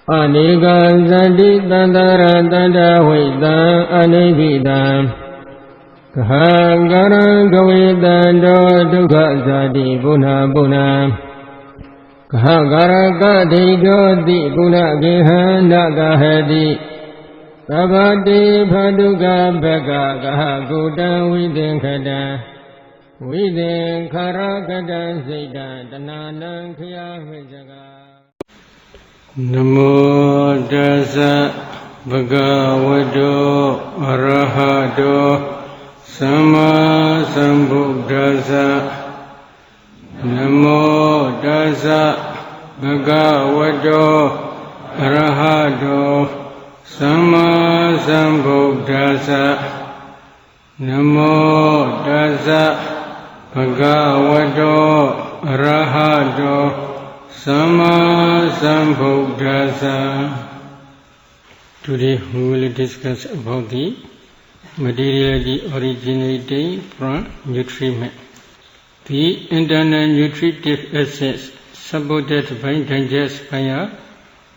Anika Zati Tantara Tanta Vita Anivita Kahangara Gavitando Dukha Zati Puna Puna Kahangara Gati Joti Puna Gihana Gahadi Sabati Paduka Bhaka Kahakuta Vidinkada Vidinkarakada Sita Tanana Kriya Vijaga Namo Tassa Bhagavato Arahato Samma Sambuddhassa Namo Tassa Bhagavato Arahato Samma Sambuddhassa Namo Tassa Bhagavato Arahato Samma Sambuddhassa. Today we will discuss about the materiality originating from nutriment. The internal nutritive essence supported by digest fire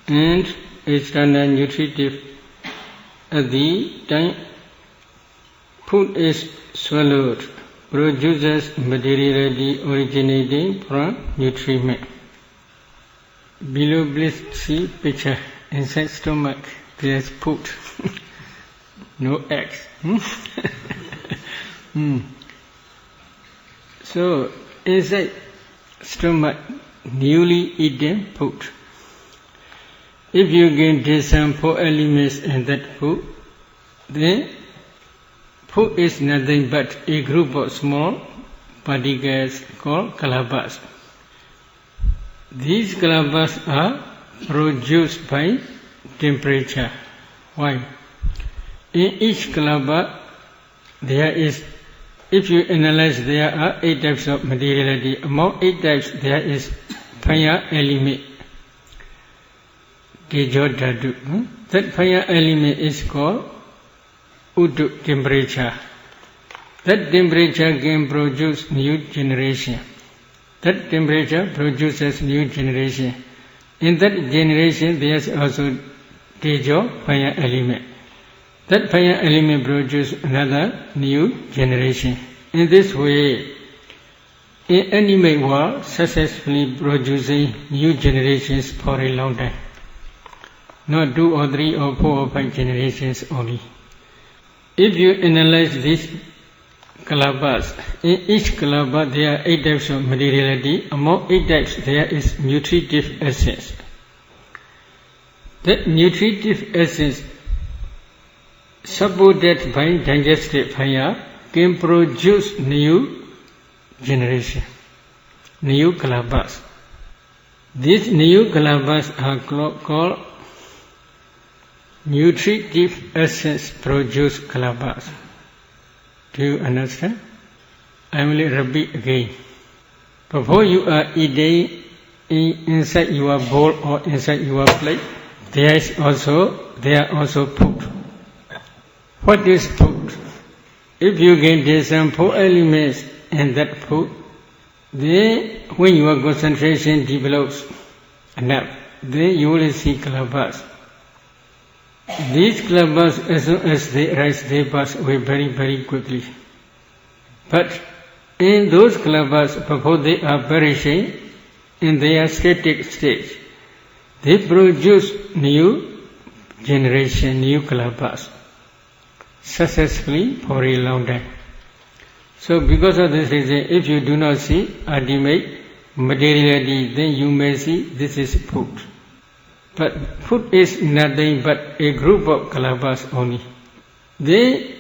and external nutritive at the time food is swallowed produces materiality originating from nutriment. Below please see picture inside stomach there is food. No eggs. So inside stomach newly eaten food. If you can take some 4 elements in that food, then food is nothing but a group of small particles called kalabas. These kalabas are produced by temperature. Why? In each kalaba there is, if you analyze, there are 8 types of materiality. Among 8 types there is fire element. That fire element is called Uddu temperature. That temperature can produce new generation. That temperature produces new generation. In that generation there is also Tejo fire element. That fire element produces another new generation. In this way, an animate world successfully producing new generations for a long time. Not 2 or 3 or 4 or 5 generations only. If you analyze these kalabas, in each kalaba there are 8 types of materiality. Among 8 types there is nutritive essence. That nutritive essence supported by digestive fire can produce new generation, new kalabas. These new kalabas are called nutritive essence produced kalabas. Do you understand? I will repeat again. Before you are eating inside your bowl or inside your plate, there are also food. What is food? If you can take some 4 elements in that food, then when your concentration develops enough, then you will see kalabas. These kalabas, as soon as they rise, they pass away very, very quickly. But in those kalabas, before they are perishing, in their static stage, they produce new generation, new kalabas, successfully for a long time. So because of this reason, if you do not see ultimate materiality, then you may see this is food. But food is nothing but a group of kalabas only. They,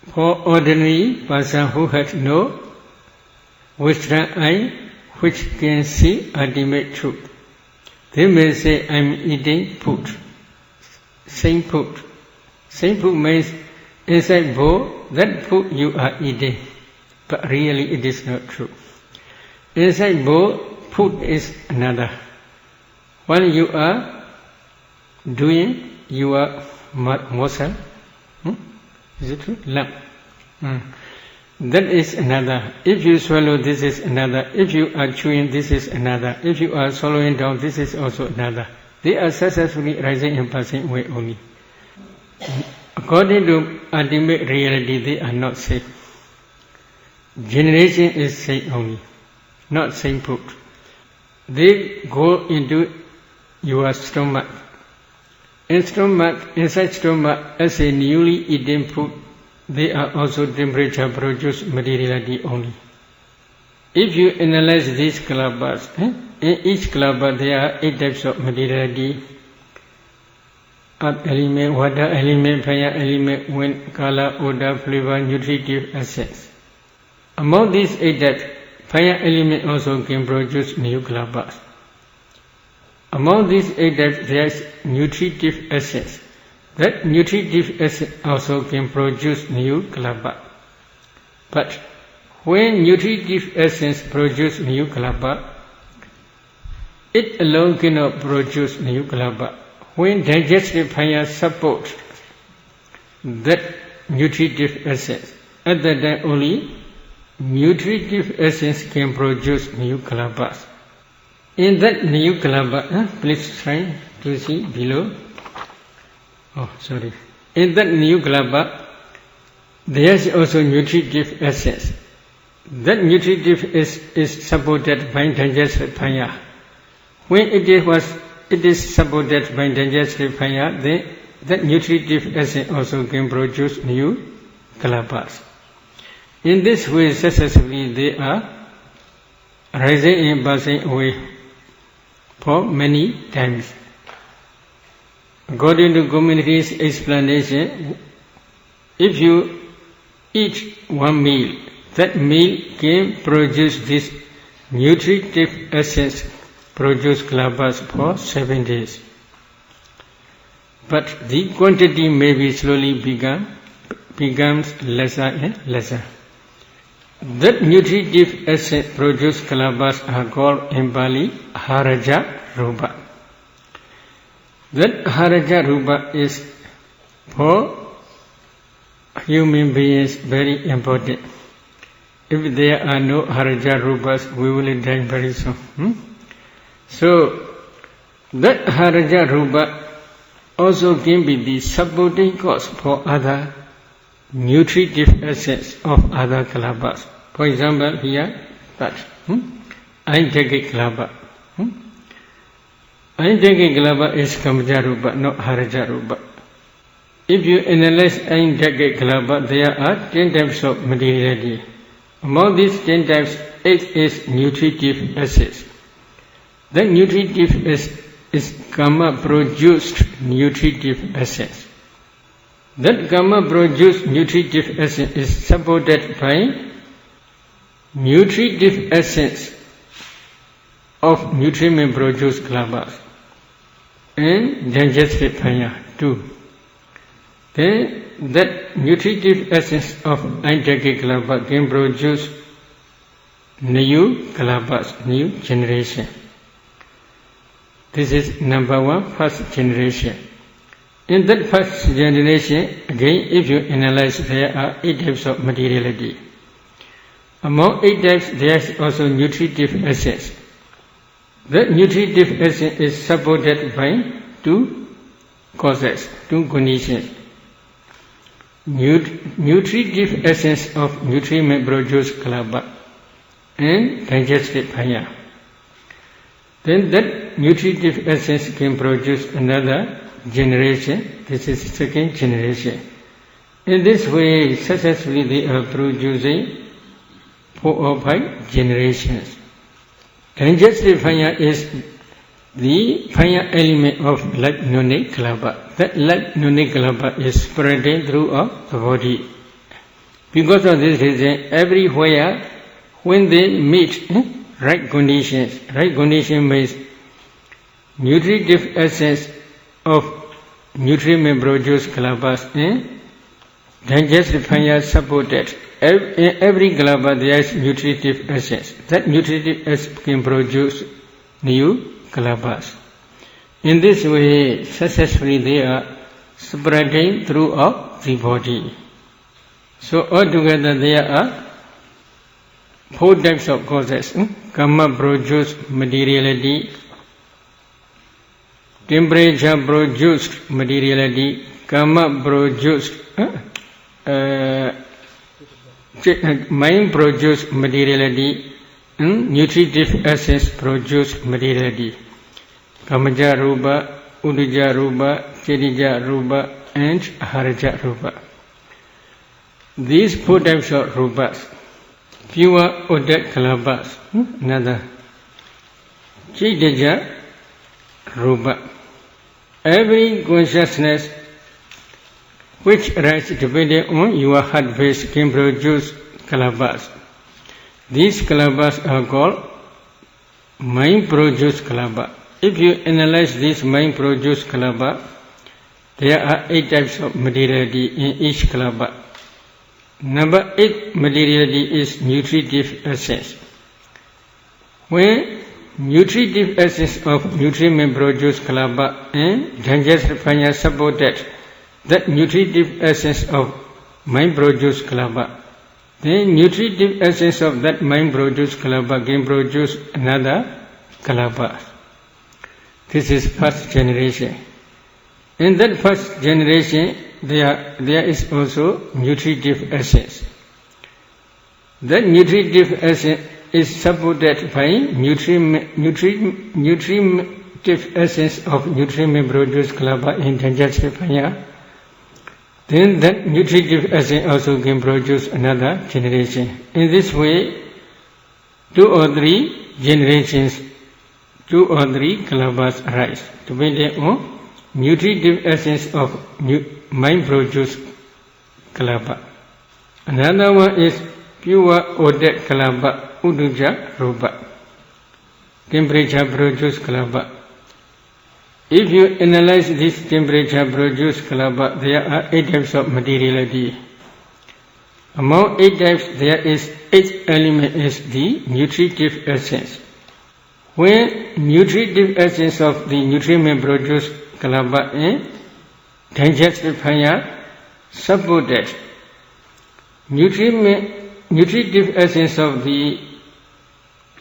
for ordinary person who has no Western eye which can see ultimate truth, they may say, I am eating food. Same food. Same food means inside bowl, that food you are eating. But really it is not true. Inside bowl, food is another. While you are doing your motion, is it true? Lump. That is another. If you swallow, this is another. If you are chewing, this is another. If you are swallowing down, this is also another. they are successfully rising and passing away only. According to ultimate reality, they are not safe. Generation is safe only, not safe food. They go into your stomach. Inside stomach, as a newly eaten food, they are also temperature produced materiality only. If you analyze these kalabas, in each kalaba there are 8 types of materiality: earth element, water element, fire element, wind, color, odor, flavor, nutritive essence. Among these 8 types, fire element also can produce new kalabas. Among these 8 types, there is nutritive essence. That nutritive essence also can produce new kalaba. But when nutritive essence produces new kalaba, it alone cannot produce new kalaba. When digestive fire supports that nutritive essence, at that time only nutritive essence can produce new kalabas. In that new kalaba, please try to see below. In that new kalaba, there is also nutritive essence. That nutritive is supported by digestive fire. When it is supported by digestive fire, then that nutritive essence also can produce new kalabas. In this way, successively they are rising and passing away for many times. According to community's explanation, if you eat one meal, that meal can produce this nutritive essence, produce kalabas for 7 days. But the quantity may be slowly becomes lesser and lesser. That nutritive essence produced kalabas are called in Pali Haraja Rupa. That Haraja Rupa is for human beings very important. If there are no Haraja Rupas, we will die very soon. So, that Haraja Rupa also can be the supporting cause for other nutritive essence of other kalabas. For example, here, that Aintake kalaba. Aintake kalaba is Kamaja Rupa, not Haraja Rupa. If you analyze Aintake kalaba, there are 10 types of materiality. Among these 10 types, 8 is nutritive essence. The nutritive is karma-produced nutritive essence. That karma-produced nutritive essence is supported by nutritive essence of nutriment-produced kalabas and digestive fire too. Then that nutritive essence of Aintake kalaba can produce new kalabas, new generation. This is number 1, first generation. In that first generation, again, if you analyze, there are 8 types of materiality. Among 8 types, there is also nutritive essence. That nutritive essence is supported by 2 causes, 2 conditions. Nutritive essence of nutriment produced kalaba and digestive fire. Then that nutritive essence can produce another generation. This is second generation. In this way, successfully they are producing 4 or 5 generations. Digestive fire is the fire element of light nonic kalaba. That light nonic kalaba is spreading throughout the body. Because of this reason, everywhere when they meet right condition means nutritive essence of nutriment produced kalabas and digestive fire supported. In every kalaba there is nutritive essence. That nutritive essence can produce new kalabas. In this way, successfully they are spreading throughout the body. So altogether there are 4 types of causes. Karma produced materiality, temperature produced materiality, karma produced, mind produced materiality, nutritive essence produced materiality. Kamaja rupa, udaja rupa, chedija rupa, and haraja rupa. These 4 types of rupas, pure udat kalabas, another. Chedija rupa. Every consciousness which arises depending on your heart base can produce kalabas. These kalabas are called mind produced kalaba. If you analyze this mind produced kalaba, there are 8 types of materiality in each kalaba. Number 8 materiality is nutritive essence. When nutritive essence of nutriment produced kalaba and digestive fire supported that nutritive essence of mind produced kalaba, then nutritive essence of that mind produced kalaba can produce another kalaba. This is first generation. In that first generation, there is also nutritive essence. That nutritive essence is supported by nutritive essence of nutriment produced kalaba in digestive fire. Then that nutritive essence also can produce another generation. In this way, 2 or 3 generations, 2 or 3 kalabas arise, depending on nutritive essence of mind produced kalaba. Another one is pure odet kalaba, uduja rupa, temperature produced kalaba. If you analyze this temperature produced kalaba, there are 8 types of materiality. Among 8 types, there is 8th element is the nutritive essence. When nutritive essence of the nutriment produced kalaba and digestive fire supported nutritive essence of the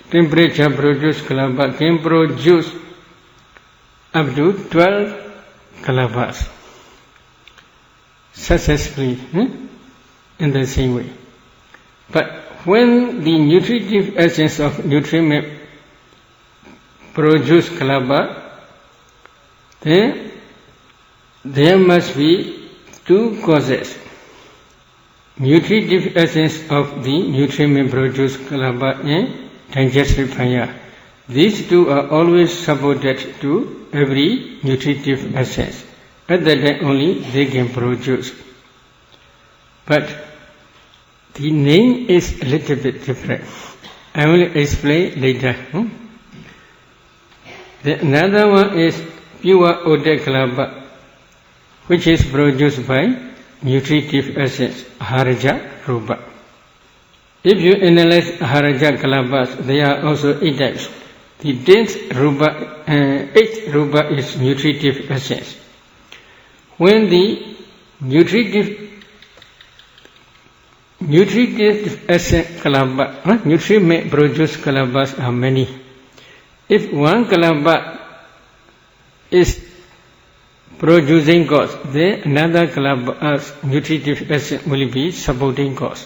temperature produced kalaba can produce up to 12 kalabas successfully in the same way. But when the nutritive essence of nutriment produce kalaba, then there must be 2 causes. Nutritive essence of the nutriment produced kalaba and digestive fire. These 2 are always supported to every nutritive essence. At that time only they can produce. But the name is a little bit different. I will explain later. Another one is pure odet kalaba, which is produced by nutritive essence, haraja rupa. If you analyze haraja kalabas, there are also 8 types. The 8th rupa is nutritive essence. When the nutritive essence kalaba, nutriment produced kalabas are many. If one kalaba is producing cause, then another kalaba's nutritive essence will be supporting cause.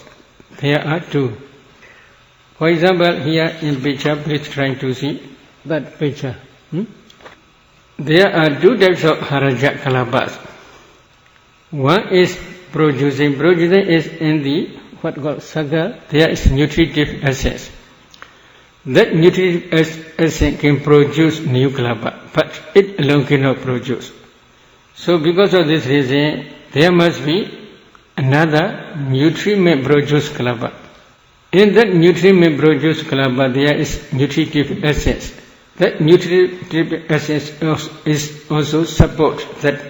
There are 2. For example, here in picture, please try to see that picture. There are 2 types of haraja kalabas. One is producing is in the what called saga. There is nutritive essence. That nutritive essence can produce new kalaba, but it alone cannot produce. So because of this reason, there must be another nutriment produced kalaba. In that nutriment produced kalaba, there is nutritive essence. That nutritive essence is also support that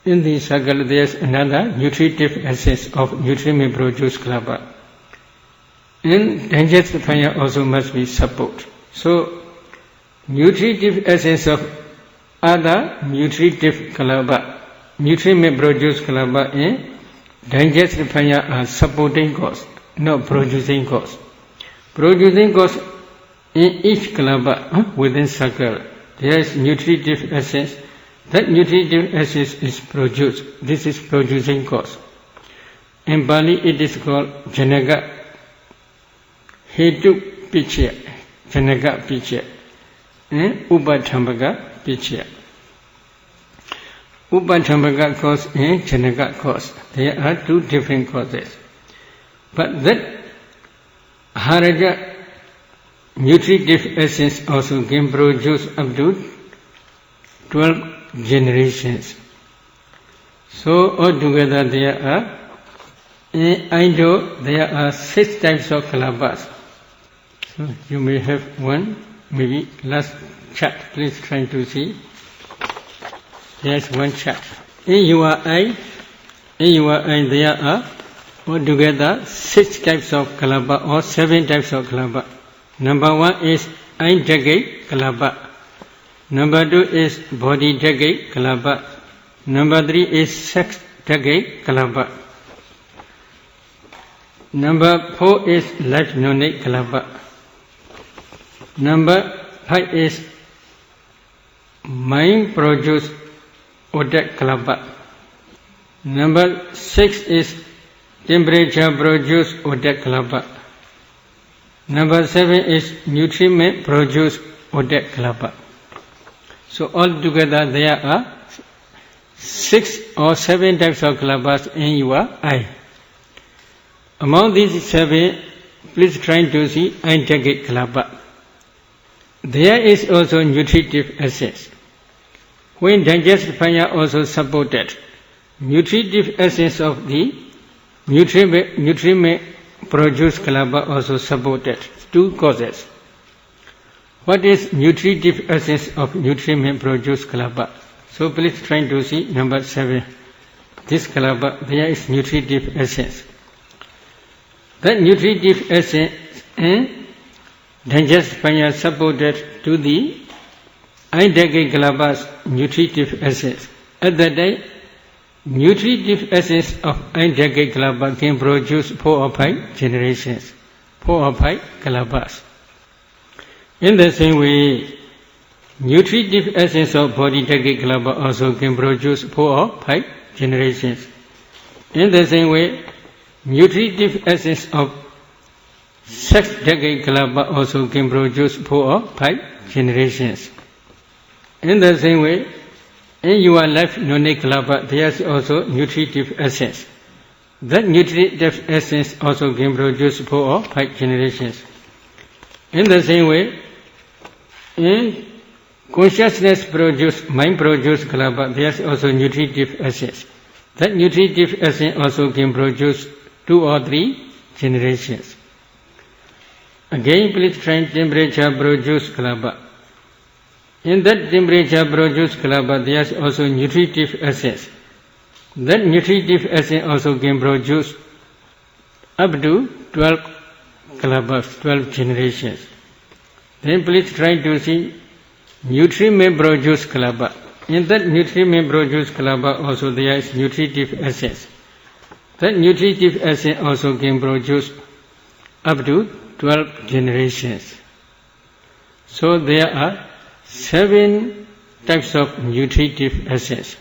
in the circle there is another nutritive essence of nutriment produced kalaba. In digestive fire also must be support. So nutritive essence of other nutritive kalaba, nutriment produced kalaba and digestive fire are supporting cause, not producing cause. Producing cause in each kalaba within circle, there is nutritive essence. That nutritive essence is produced. This is producing cause. In Pali it is called Janaga Hetu Pichya. Janaga Pichya. Upadhammaga Pichya. Upadhammaga cause and Janaga cause. There are two different causes. But that Haraja nutritive essence also can produce up to 12 generations. So altogether there are, I know there are 6 types of kalabas. So you may have one, maybe last chart, please try to see. There's one chart. In your eye there are altogether 6 types of kalaba or 7 types of kalaba. Number 1 is eye decade kalaba. Number 2 is body decade kalaba. Number 3 is sex decade kalaba. Number 4 is life nonate kalaba. Number 5 is mind produce odak kalaba. Number 6 is temperature produce odak kalaba. Number 7 is nutriment produce odak kalaba. So altogether there are 6 or 7 types of kalabas in your eye. Among these 7, please try to see eye decade kalaba. There is also nutritive essence. When digestive fire also supported, nutritive essence of the nutriment produce kalaba also supported. 2 causes. What is nutritive essence of nutriment produce kalaba? So please try to see number 7. This kalaba, there is nutritive essence. That nutritive essence and digestive fire supported to the eye decade kalaba's nutritive essence. At that time, nutritive essence of eye decade kalaba can produce 4 or 5 generations, 4 or 5 kalabas. In the same way, nutritive essence of body decade kalaba also can produce 4 or 5 generations. In the same way, nutritive essence of sex decade kalaba also can produce 4 or 5 generations. In the same way, in your life nonate kalaba, there is also nutritive essence. That nutritive essence also can produce 4 or 5 generations. In the same way, in consciousness produce, mind produce kalaba, there is also nutritive essence. That nutritive essence also can produce 2 or 3 generations. Again, please try temperature produce kalaba. In that temperature produce kalaba, there is also nutritive essence. That nutritive essence also can produce up to 12 kalabas, 12 generations. Then please try to see nutriment produce kalaba. In that nutriment produce kalaba also there is nutritive essence. That nutritive essence also can produce up to 12 generations. So there are 7 types of nutritive essence.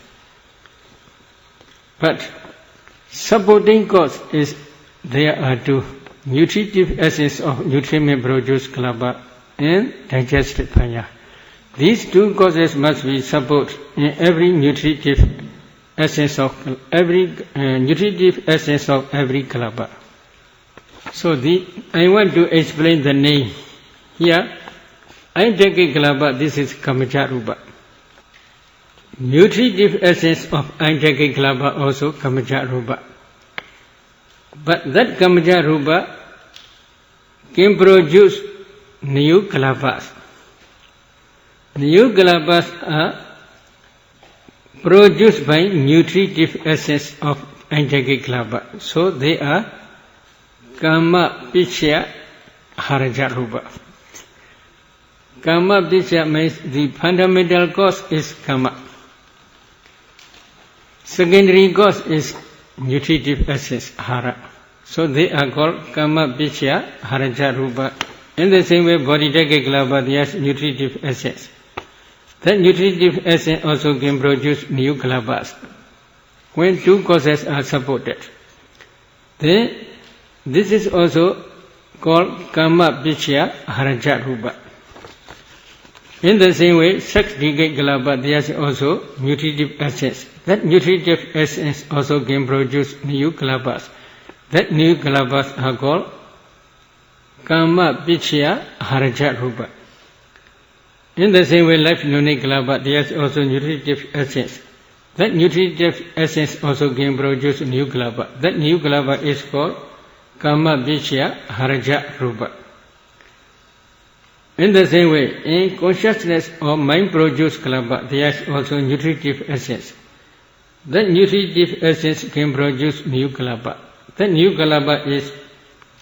But supporting cause is there are 2 nutritive essence of nutriment produce kalaba and digestive fire. These 2 causes must be support in every nutritive essence of every kalaba. So I want to explain the name here. Eye decade kalaba, this is kamaja rupa. Nutritive essence of eye decade kalaba also kamaja rupa. But that kamaja rupa can produce new kalabas. New kalabas are produced by nutritive essence of eye decade kalaba. So they are kama pichya haraja rupa. Kama pichya means the fundamental cause is kama. Secondary cause is nutritive essence hara. So they are called kama pichya haraja rupa. In the same way, body decade kalaba, there is nutritive essence. That nutritive essence also can produce new kalabas. When two causes are supported, then this is also called Kama Pichya Haraja Rupa. In the same way, sex decay kalaba, there is also nutritive essence. That nutritive essence also can produce new kalabas. That new kalabas are called Kama Pichya Haraja Rupa. In the same way, life noni kalaba, there is also nutritive essence. That nutritive essence also can produce new kalaba. That new kalaba is called Kama Pichya Haraja Rupa. In the same way, in consciousness or mind-produced kalaba, there is also nutritive essence. That nutritive essence can produce new kalaba. That new kalaba is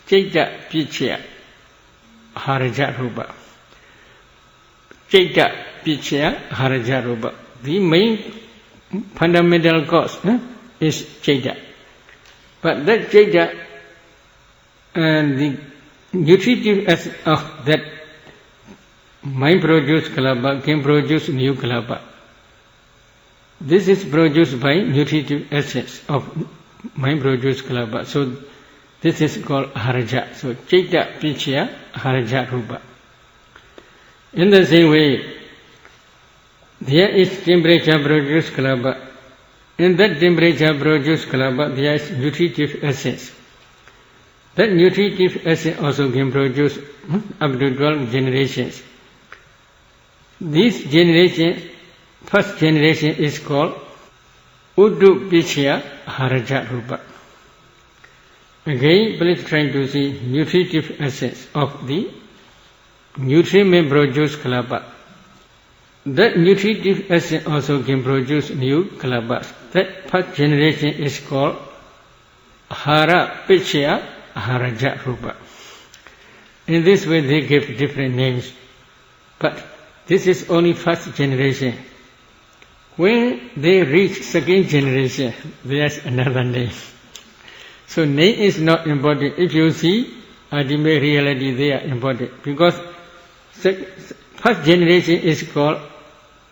Chaita Pichya Haraja Rupa. Chaita Pichya Haraja Rupa. The main fundamental cause is Chaita. But that Chaita and the nutritive essence of that mind-produced kalaba can produce new kalaba. This is produced by nutritive essence of mind-produced kalaba. So this is called haraja. So Chaita Pichya Haraja Rupa. In the same way, there is temperature-produced kalaba. In that temperature-produced kalaba, there is nutritive essence. That nutritive essence also can produce up to 12 generations. This generation, first generation is called Uddu Pichya Haraja Rupa. Again, please try to see nutritive essence of the nutrient produced kalaba. That nutritive essence also can produce new kalabas. That first generation is called Hara Pichya Haraja Rupa. In this way they give different names. But this is only first generation. When they reach second generation, there's another name. So name is not important. If you see ultimate reality, they are important. Because first generation is called,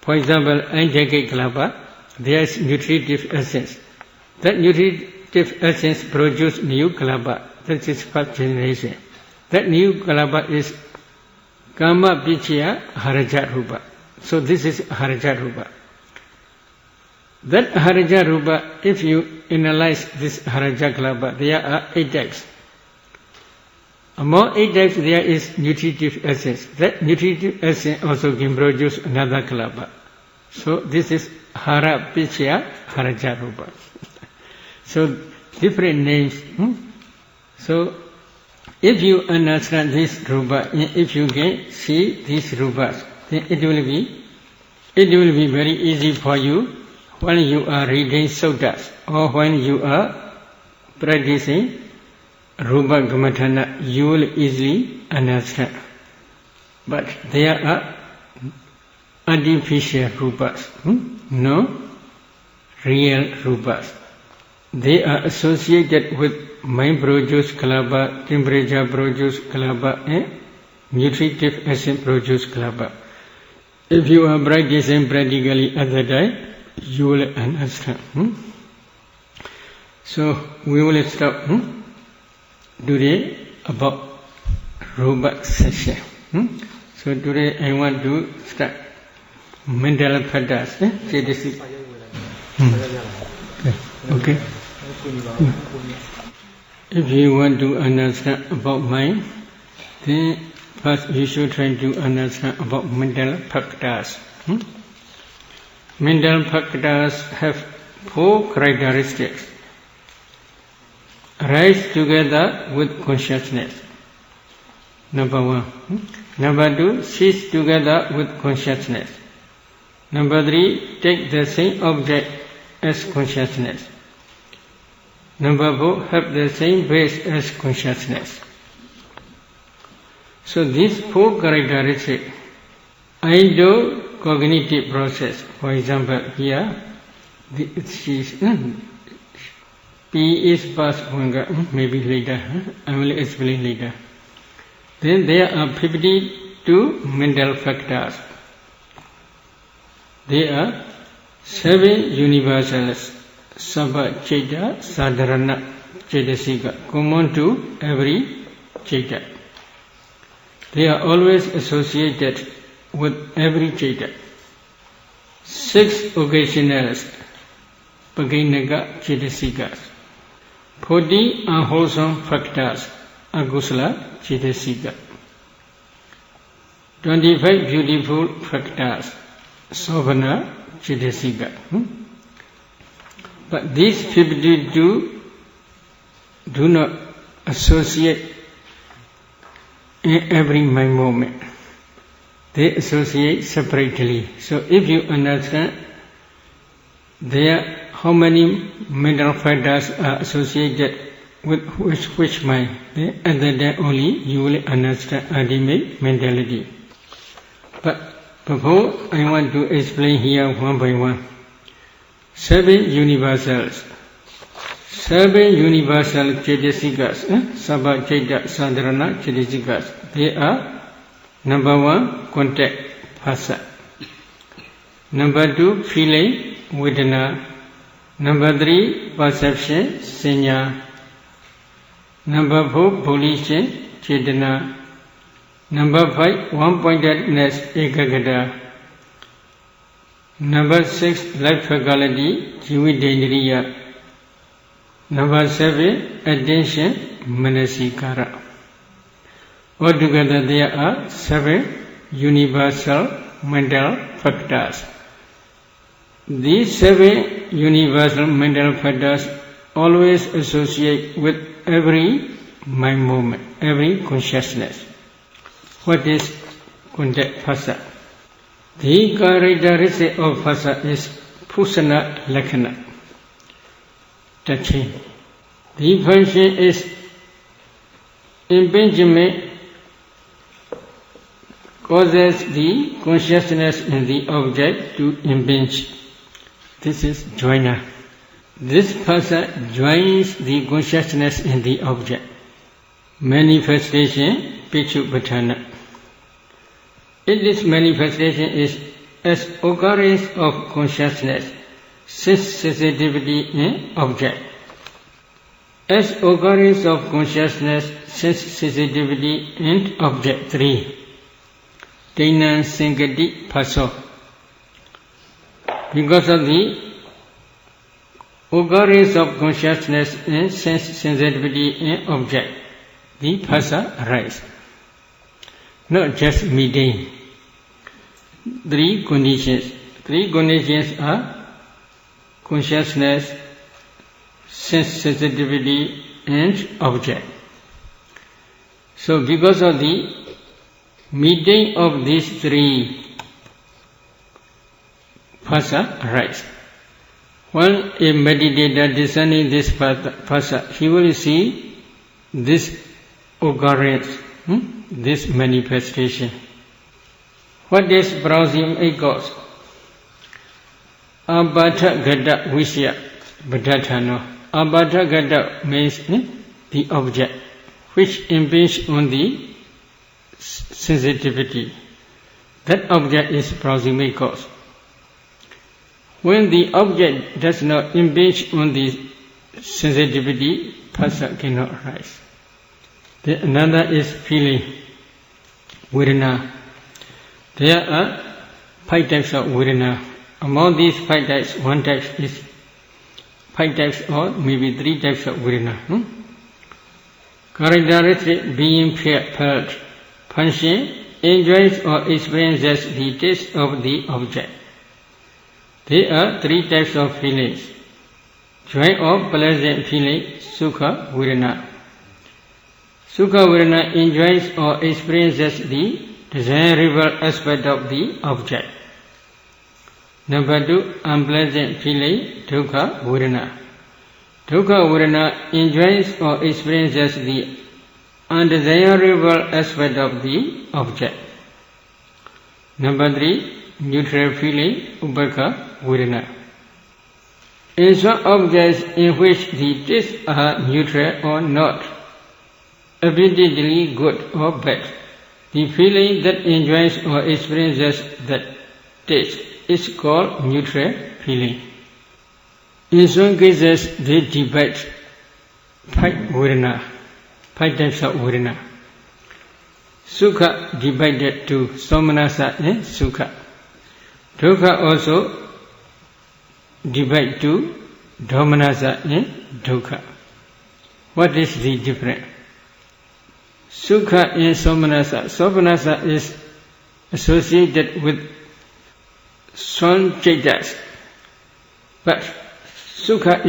for example, Anjake Kalaba. There is nutritive essence. That nutritive essence produces new Kalaba. That is first generation. That new Kalaba is Kama Pichya Haraja Rupa. So this is Haraja Rupa. That Haraja Rupa, if you analyze this Haraja Kalaba, there are 8 types. Among 8 types, there is nutritive essence. That nutritive essence also can produce another Kalaba. So this is Hara Pichya Haraja Rupa. So different names. So if you understand this Rupa, if you can see these Rupas, then it will be very easy for you when you are reading suttas or when you are practicing Rupa Kamathana, you will easily understand. But there are artificial Rupas, no real Rupas. They are associated with mind-produced kalaba, temperature-produced kalaba, and nutritive essence-produced kalaba. If you are practicing practically at the time, you will understand. So we will stop today about Rupa session. So today I want to start mental patterns. Okay. If you want to understand about mind, then first you should try to understand about mental factors. Mental factors have 4 characteristics. Arise together with consciousness. Number 1. Number 2. Cease together with consciousness. Number 3. Take the same object as consciousness. Number 4. Have the same base as consciousness. So these 4 characteristics, idle cognitive process. For example, here, P is past one, maybe later. I will explain later. Then there are 52 mental factors. They are 7 universals, Sabha Chaita Sadharana Chaitasika, common to every Chaita. They are always associated with every Chaita. 6 occasionals, Pagainaka Chaitasikas. 40 unwholesome factors, Akusala Chaitasika. 25 beautiful factors, Sobhana Chaitasika. But these 52 do not associate in every mind moment. They associate separately. So if you understand there how many mental factors are associated with which mind, then at that time only you will understand ultimate mentality. But before I want to explain here one by one. 7 universals. 7 universal Chaitasikas, Sabha Chaita Sadharana Chaitasikas. They are number 1, contact, phasa. Number 2, feeling, vedana. Number 3, perception, sanya. Number 4, volition, chetana. Number 5, one-pointedness, ekagata. Number 6, life faculty, jividendriya. Number 7, attention, manasikara. Altogether there are 7 universal mental factors. These 7 universal mental factors always associate with every mind movement, every consciousness. What is contact phasa? The characteristic of phasa is Phusana Lakkhana, touching. The function is impingement, causes the consciousness in the object to impinge. This is joiner. This phasa joins the consciousness in the object. Manifestation, Pichupatthana. Its manifestation is as occurrence of consciousness, sensitivity in object. As occurrence of consciousness, sensitivity in object 3. Dainan Singati Phaso. Because of the occurrence of consciousness and sensitivity in object, the phasa arises. Not just meeting. 3 conditions. 3 conditions are consciousness, sensitivity, and object. So because of the meeting of these 3, phasa arises. When a meditator discerning this phasa, he will see this occurrence, this manifestation. What is browsing a cause? Abhata gata vishya bhadatthano. Abhata gata means the object which impinges on the sensitivity. That object is browsing cause. When the object does not impinge on the sensitivity, phasa cannot arise. Another is feeling, vedana. There are 5 types of vedana. Among these 5 types, 1 type is 5 types or maybe 3 types of vedana. Characteristic being felt, function, enjoys or experiences the taste of the object. There are 3 types of feelings. Joy or pleasant feeling, sukha vedana. Sukha vedana enjoys or experiences the desirable aspect of the object. Number 2, unpleasant feeling, dukkha vedana. Dukkha vedana enjoys or experiences the undesirable aspect of the object. Number 3, neutral feeling, upekkha vedana. In some objects in which the tastes are neutral or not, evidently good or bad, the feeling that enjoys or experiences that taste is called neutral feeling. In some cases, they divide 5 Vedana, 5 types of Vedana. Sukha divided to Somanasa and Sukha. Dukkha also divided to Dhomanasa and Dukkha. What is the difference? Sukha and Somanasa. Somanasa is associated with Sanchaitas, but Sukha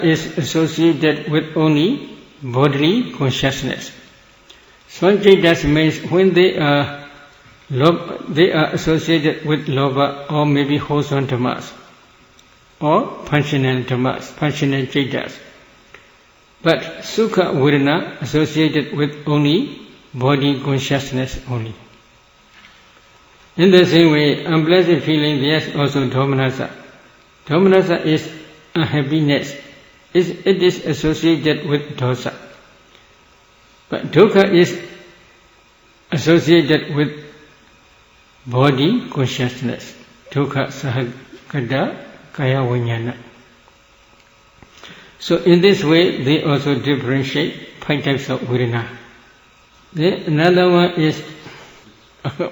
is associated with only bodily consciousness. Sanchaitas means when they are associated with lobha or maybe wholesome dhammas or functional dhammas, functional chaitas. But Sukha Vedana associated with only body consciousness only. In the same way, unpleasant feeling, there's also Dhomanasa. Dhomanasa is unhappiness. It is associated with dosa. But Dukkha is associated with body consciousness. Dukkha sahagata kaya vijnana. So in this way, they also differentiate 5 types of Vedana. Then another one is,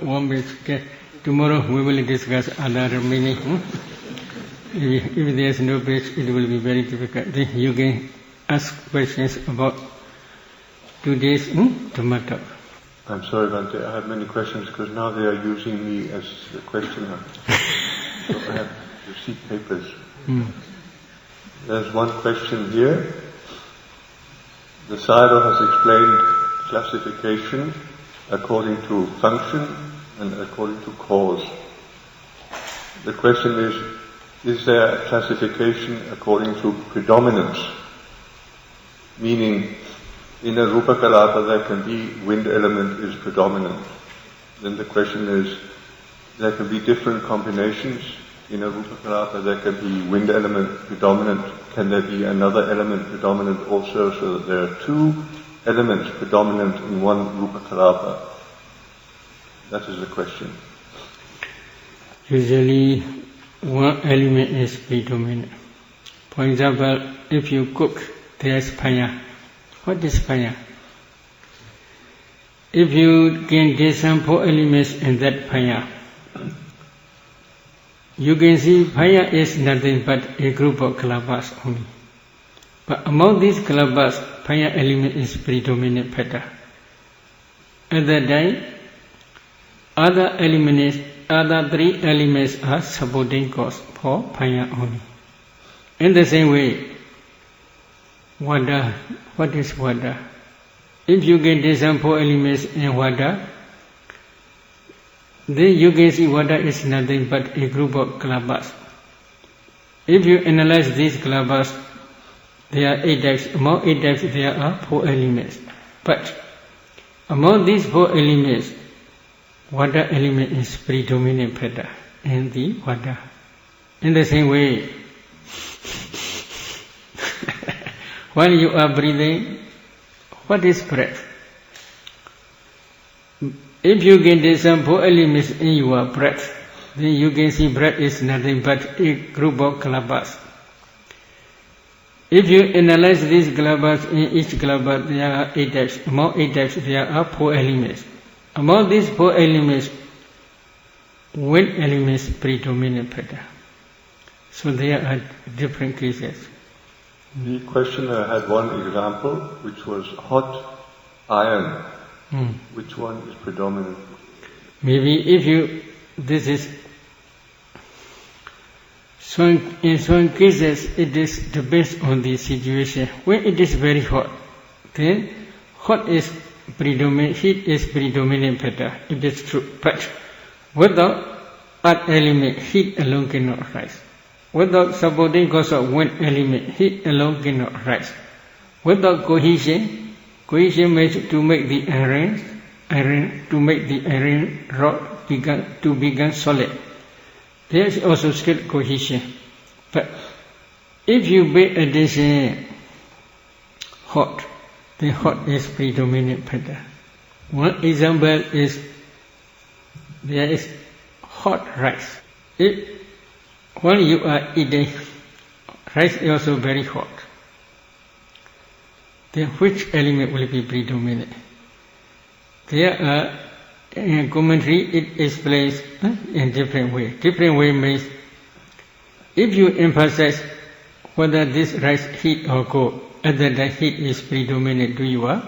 one minute, okay. Tomorrow we will discuss other remaining. If there is no page, it will be very difficult. Then you can ask questions about today's Dhamma talk. I'm sorry, Bhante, I have many questions because now they are using me as the questioner. So I have to seek papers. There's one question here. The Sayadaw has explained classification according to function and according to cause. The question is there a classification according to predominance? Meaning, in a Rupa Kalapa there can be wind element is predominant. Then the question is, there can be different combinations. In a Rupa Kalapa there can be wind element predominant. Can there be another element predominant also, so that there are 2 elements predominant in one Rupa Kalapa? That is the question. Usually one element is predominant. For example, if you cook, there is fire. What is fire? If you can discern 4 elements in that fire, you can see fire is nothing but a group of kalapas only. But among these kalapas, fire element is predominant factor. At that time, other 3 elements are supporting cause for fire only. In the same way, water. What is water? If you can discern 4 elements in water, then you can see water is nothing but a group of kalapas. If you analyze these kalapas, there are 8 types. Among 8 types, there are 4 elements. But among these 4 elements, water element is predominant factor in the water. In the same way, while you are breathing, what is breath? If you can discern 4 elements in your breath, then you can see breath is nothing but a group of kalapas. If you analyze these kalapas, in each kalapa there are 8 types. Among 8 types there are 4 elements. Among these 4 elements, wind elements predominant factor. So there are different cases. The questioner had one example, which was hot iron. Which one is predominant? Maybe if you, this is, in some cases it is depends on the situation. When it is very hot, then hot is predominant, heat is predominant factor. It is true. But without earth element, heat alone cannot rise. Without supporting cause of wind element, heat alone cannot rise. Without cohesion means to make the iron rod become solid. There is also still cohesion. But if you pay attention, hot, then hot is predominant factor. One example is there is hot rice. While you are eating, rice is also very hot. Then which element will be predominant? There are, in commentary, it explains in different way. Different way means, if you emphasize whether this rice heat or cold, either the heat is predominant to your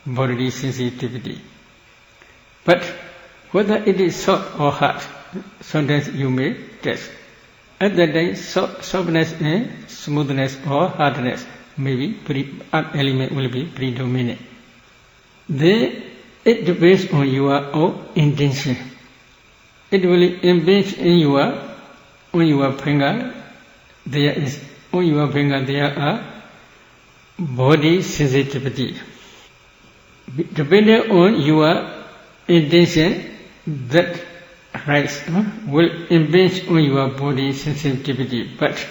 bodily sensitivity. But whether it is soft or hard, sometimes you may test. At that time, softness and smoothness or hardness element will be predominant. Then it depends on your own intention. It will impinge on your finger. On your finger there are body sensitivity. Depending on your intention, that rice will impinge on your body sensitivity. But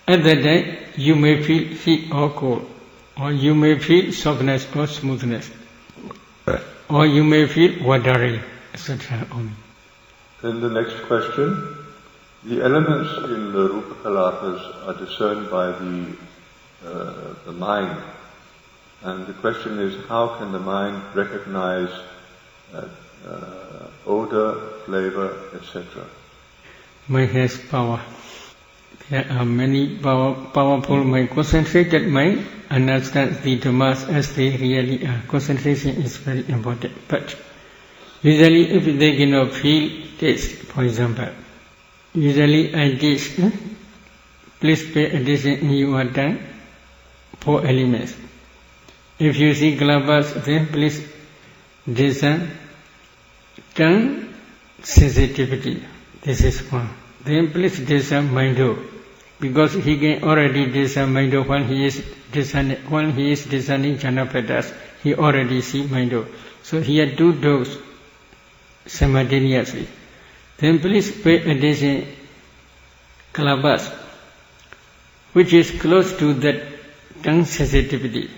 at that time, you may feel heat or cold, or you may feel softness or smoothness, or you may feel watery, etc. Then the next question. The elements in the Rupa Kalapas are discerned by the mind. And the question is, how can the mind recognize odor, flavor, etc.? Mind has power. There are many powerful mind. Concentrated mind understands the Dhammas as they really are. Concentration is very important. But usually if they cannot feel taste, for example, usually I teach, please pay attention in your tongue, 4 elements. If you see kalabas, then please discern tongue sensitivity. This is one. Then please discern mindo, because he can already discern mindo when he is discerning jhanapadas, he already see mindo. So he had 2 doors simultaneously. Then please pay attention kalabas, which is close to that tongue sensitivity.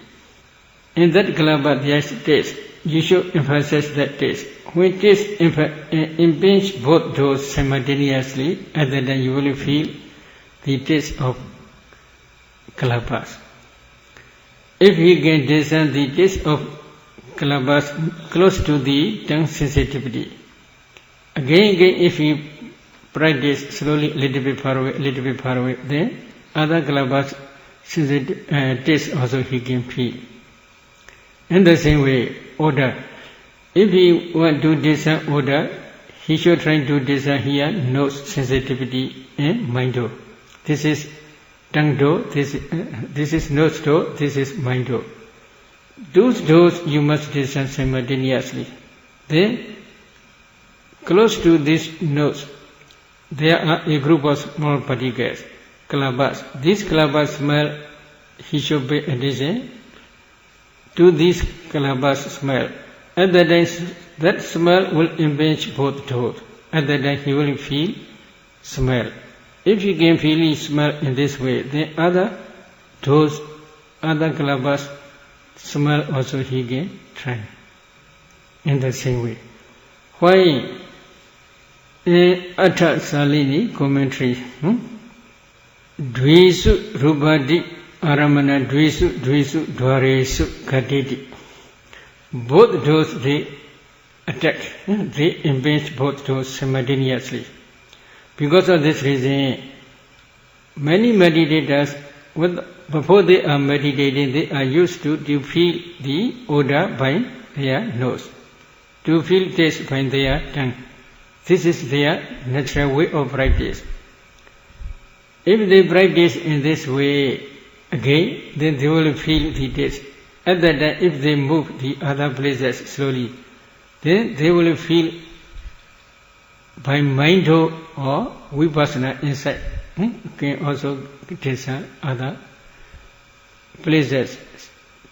In that kalabas there is taste. You should emphasize that taste. When taste impinge both doors simultaneously, at that time you will feel the taste of kalabas. If you can discern the taste of kalabas close to the tongue sensitivity, again, if you practice slowly, little bit far away, then other kalabas taste also he can feel. In the same way, odor. If he want to discern odor, he should try to discern here nose sensitivity and mind door. This is tongue door, this is nose door, this is mind door. Those doors you must discern simultaneously. Then, close to this nose, there are a group of small particles, kalabas. These kalabas smell, he should pay attention to this kalabas smell. At that time, that smell will impinge both doors. At that time, he will feel smell. If he can feel smell in this way, then other doors, other kalabas smell also he can try. In the same way. Why in Atha Salini commentary, Dvesu Rupadi Aramana Dvesu Dwaresu Kadidi. Both doors they attack, they impinge both doors simultaneously. Because of this reason, many meditators, before they are meditating, they are used to feel the odor by their nose, to feel taste by their tongue. This is their natural way of practice. If they practice in this way again, then they will feel the taste. At that time, if they move the other places slowly, then they will feel by mind or vipassana insight. Can also discern other places,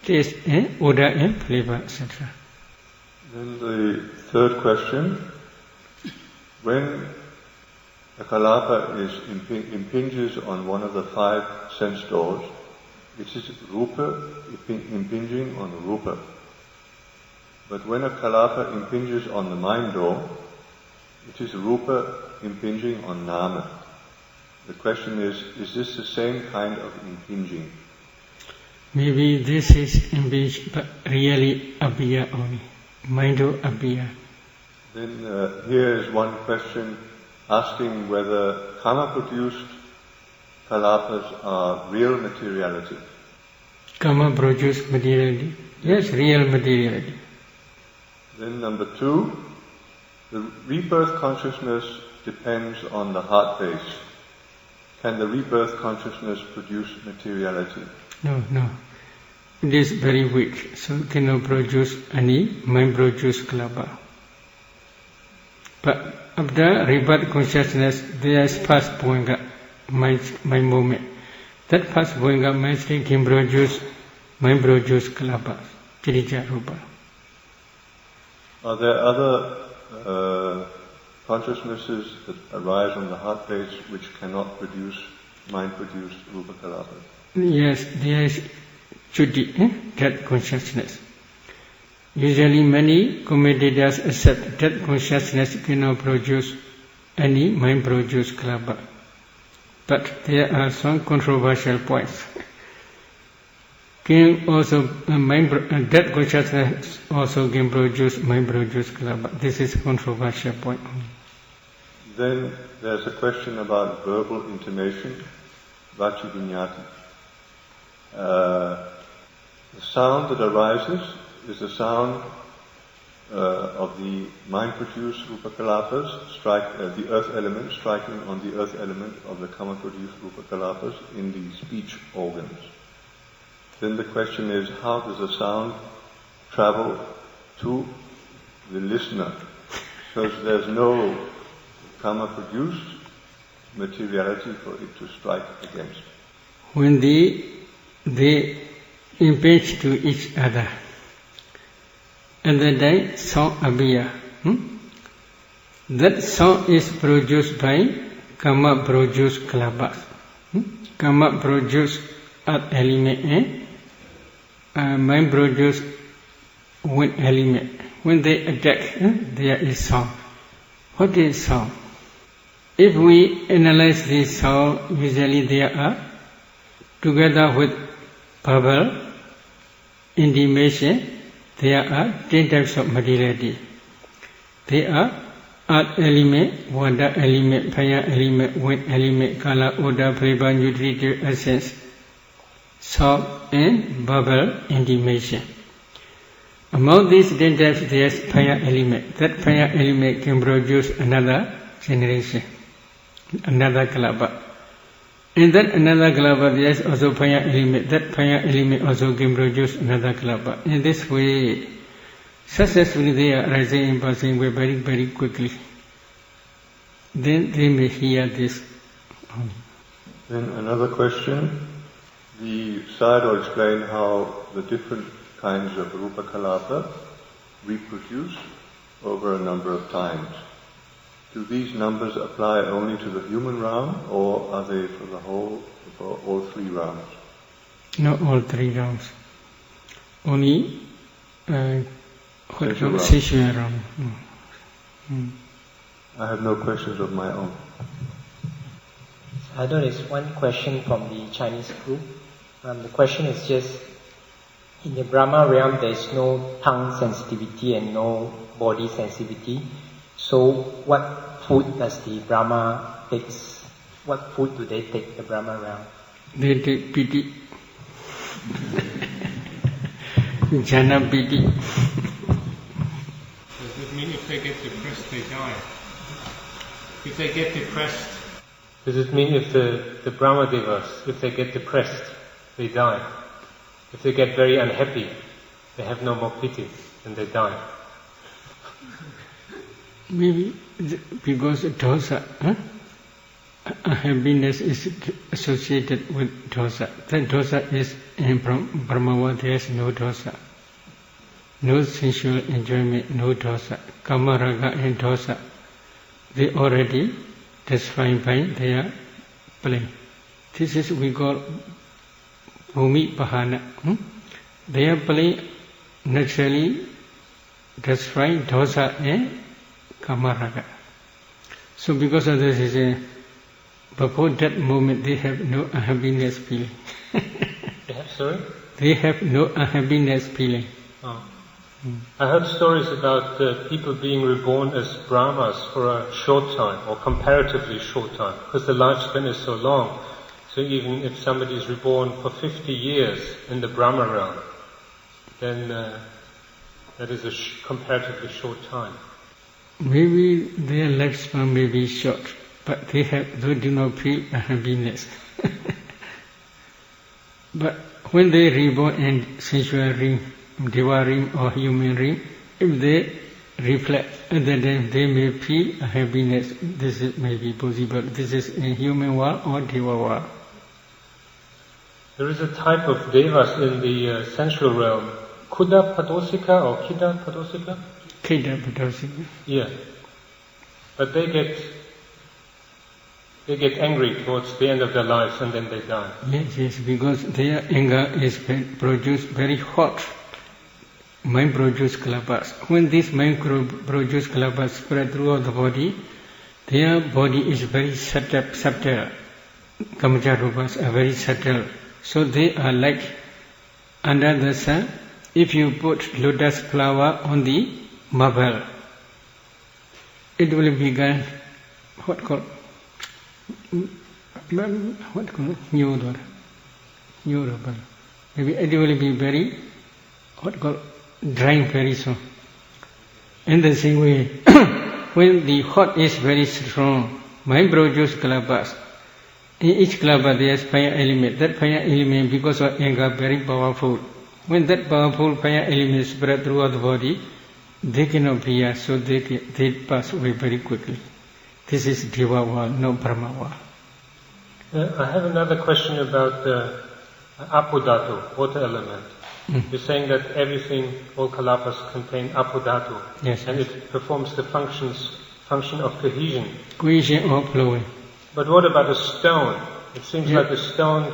taste and odor and flavor, etc. Then the third question. When a kalapa impinges on one of the 5 sense doors, it is rupa impinging on rupa. But when a kalapa impinges on the mind door, It is rupa impinging on nama. The question is this the same kind of impinging? Maybe this is impinged, but really abhiya only. Mind-o abhiya. Then here is one question asking whether karma-produced kalapas are real materiality. Karma-produced materiality? Yes, real materiality. Then number 2, the rebirth consciousness depends on the heart base. Can the rebirth consciousness produce materiality? No. It is very weak, so it cannot produce any mind-produced kalapa. But after rebirth consciousness, there is past bhoinga, mind movement. That past bhoinga mind state can produce mind-produced kalapa, tirija rupa. Are there other consciousnesses that arise on the heart base which cannot produce mind-produced rupa kalapas? Yes, there is chuti, that consciousness. Usually many commentators accept that consciousness cannot produce any mind-produced kalapa. But there are some controversial points. That consciousness also can produce mind-produced kalapa. This is a controversial point. Then there's a question about verbal intimation, vachi vinyati. The sound that arises is the sound of the mind-produced rupa kalapas, the earth element striking on the earth element of the karma-produced rupa kalapas in the speech organs. Then the question is, how does the sound travel to the listener? Because there's no karma-produced materiality for it to strike against. When they impinge to each other, and that time sound abhiya. That sound is produced by karma-produced kalapas. Karma-produced earth element and mind-produced wind element. When they attack, there is sound. What is sound? If we analyze this sound, usually there are, together with bubble, intimation, there are 10 types of materiality. There are earth element, water element, fire element, wind element, color, odor, flavor, nutritive essence, sound and bubble intimation. Among these 10 types there is fire element. That fire element can produce another generation, another kalapa. In that another kalapa there is also fire element. That fire element also can produce another kalapa. In this way, successfully they are rising and passing away very, very quickly. Then they may hear this. Then another question. The Sayadaw explained how the different kinds of rupa kalapa reproduce over a number of times. Do these numbers apply only to the human realm, or are they for all 3 realms? Not all 3 realms. Only sensual realm. I have no questions of my own. There is one question from the Chinese group. The question is just, in the Brahma realm there is no tongue sensitivity and no body sensitivity. So what food does the Brahma takes? What food do they take, the Brahma realm? They take piti. Jhana piti. Does it mean if they get depressed they die? If they get depressed, does it mean if the Brahma Devas, if they get depressed, they die? If they get very unhappy, they have no more pity and they die? Maybe because dosa, happiness is associated with dosa. That dosa is in Brahmava, there is no dosa. No sensual enjoyment, no dosa. Kama, raga and dosa, they already destroyed by their play. This is we call bhumi pahana. Their play naturally destroy dosa and kama raga. So because of this, before that moment they have no unhappiness feeling. They have, sorry? They have no unhappiness feeling. Oh. I heard stories about people being reborn as Brahmas for a short time, or comparatively short time, because the lifespan is so long. So even if somebody is reborn for 50 years in the Brahma realm, then that is a comparatively short time. Maybe their lifespan may be short, but they do not feel happiness. But when they reborn in sensual ring, Deva ring or human ring, if they reflect, then they may feel happiness. This may be possible. This is in human world or Deva world. There is a type of devas in the sensual realm, Kuda Padosika or Kida Padosika? Kida Padosika. Yeah. But they get angry towards the end of their lives and then they die. Yes, because their anger is produced very hot. Mind produce kalabas. When this mind produce kalabas spread throughout the body, their body is very subtle. Kamajarupas are very subtle. So they are like under the sun. If you put lotus flower on the marble, it will become new. Maybe it will be very drying very soon. In the same way, when the hot is very strong, mind produce kalabas. In each kalabas there is fire element. That fire element, because of anger, very powerful. When that powerful fire element spread throughout the body, they cannot bear, so they pass away very quickly. This is Deva world, not Brahma world. I have another question about the Apodhatu, water element. You're saying that everything, all kalapas contain Apodhatu. Yes. And it performs the function of cohesion. Cohesion or flowing. But what about a stone? It seems like the stone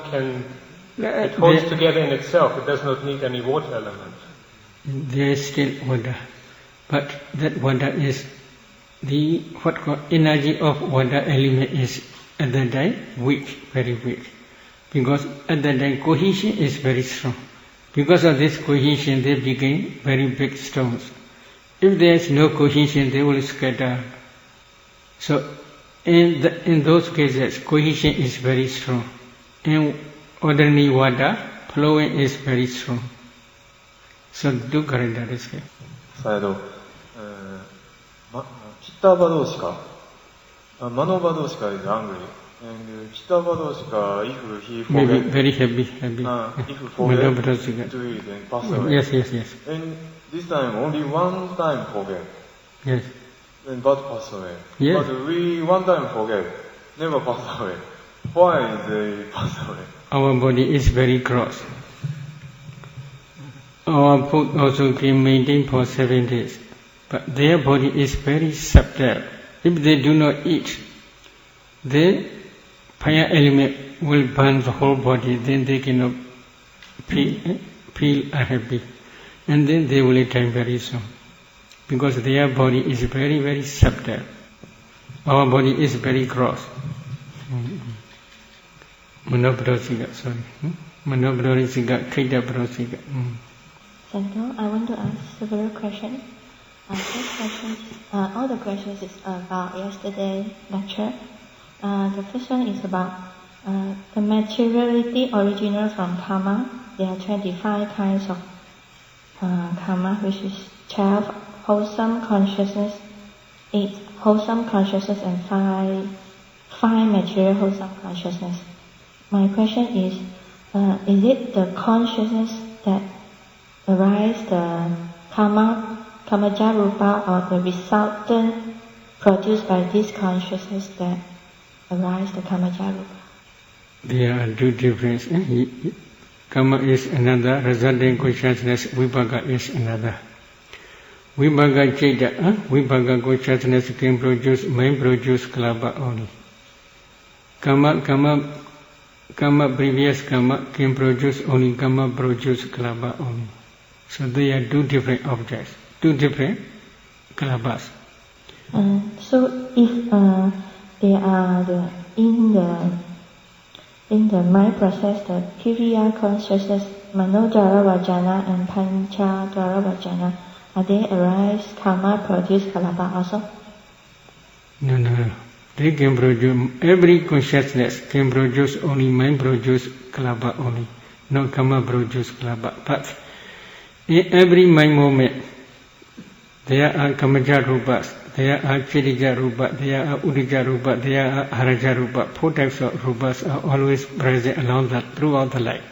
it holds together in itself. It does not need any water element. There is still water. But that water is the energy of water element is at that time weak, very weak. Because at that time cohesion is very strong. Because of this cohesion they became very big stones. If there is no cohesion they will scatter. So in those cases cohesion is very strong. In ordinary water flowing is very strong. So do characteristics. Sayadaw, Chitta Vadoshika, Mano Vadoshika is angry, and Chitta Vadoshika, if he forget, maybe very happy. if he forget to eat and pass away. Yes. And this time only one time forget. Yes. And but pass away. Yes. But we one time forget, never pass away. Why they pass away? Our body is very gross. Our food also can maintain for 7 days. But their body is very subtle. If they do not eat, the fire element will burn the whole body, then they cannot feel happy. And then they will die very soon. Because their body is very, very subtle. Our body is very gross. Manobrosika, sorry. Manobrosika, Kaidabrosika. Sayadaw, I want to ask several questions. First question, all the questions is about yesterday's lecture. The first one is about the materiality original from karma. There are 25 kinds of karma, which is 12 wholesome consciousness, 8 wholesome consciousness, and 5 material wholesome consciousness. My question is it the consciousness that arise the kamaja rupa, or the resultant produced by this consciousness that arise the kamaja rupa? There are two differences. Karma is another, resultant consciousness, vibhaga is another. Vibhaga Cheda, vibhaga consciousness can produce, mind produce kalapa only. Karma, previous karma can produce only karma produce kalapa only. So they are two different objects, two different kalapas. So if they are in the mind process, the Kriya consciousness, Manodwara Vajana and Panchadwara Vajana, are they arise, karma, produce kalapa also? No. They can produce, every consciousness can produce only mind produce kalapa only, not karma produce kalapa. But in every mind moment, there are kamaja rupas, there are chidija rupa, there are udija rupa, there are haraja rupa. 4 types of rupas are always present throughout the life.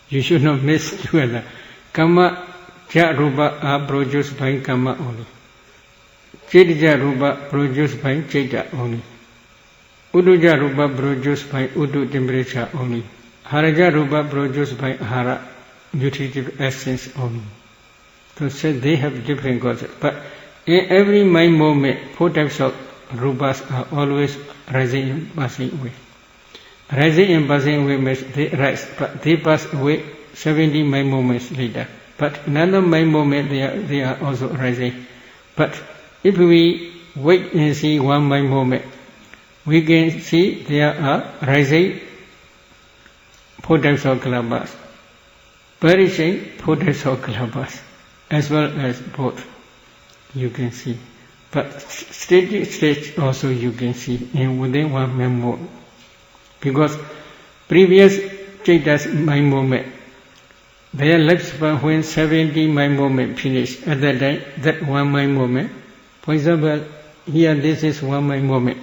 You should not miss together. Kama ja rupa are produced by karma only. Chidija rupa produced by chita only. Uduja rupa produced by udu temperature only. Haraja rupa produced by hara, nutritive essence only. So they have different causes. But in every mind moment, 4 types of rupas are always rising and passing away. Rising and passing away means they rise, but they pass away 70 mind moments later. But another mind moment they are also rising. But if we wait and see one mind moment, we can see there are rising 4 types of kalapas, perishing 4 types of kalapas, as well as both. You can see. But stage also you can see in within one mind moment. Because previous Chaita's mind moment, their lifespan when 70 mind moment finished, at that time, that one mind moment, for example, here this is one mind moment.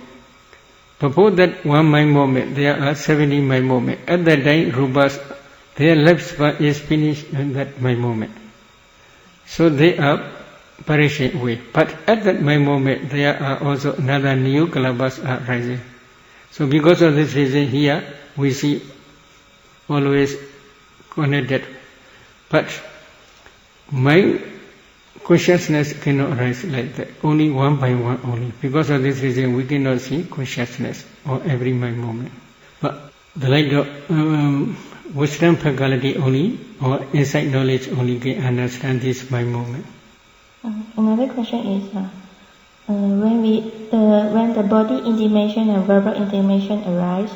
Before that one mind moment, there are 70 mind moment. At that time, rupas, their lifespan is finished in that mind moment. So they are perishing away. But at that mind moment, there are also another new kalapas are rising. So because of this reason here, we see always connected. But mind consciousness cannot rise like that, only one by one only. Because of this reason, we cannot see consciousness or every mind moment. But the light of wisdom faculty only, or insight knowledge only can understand this mind moment. Another question is, when the body intimation and verbal intimation arise,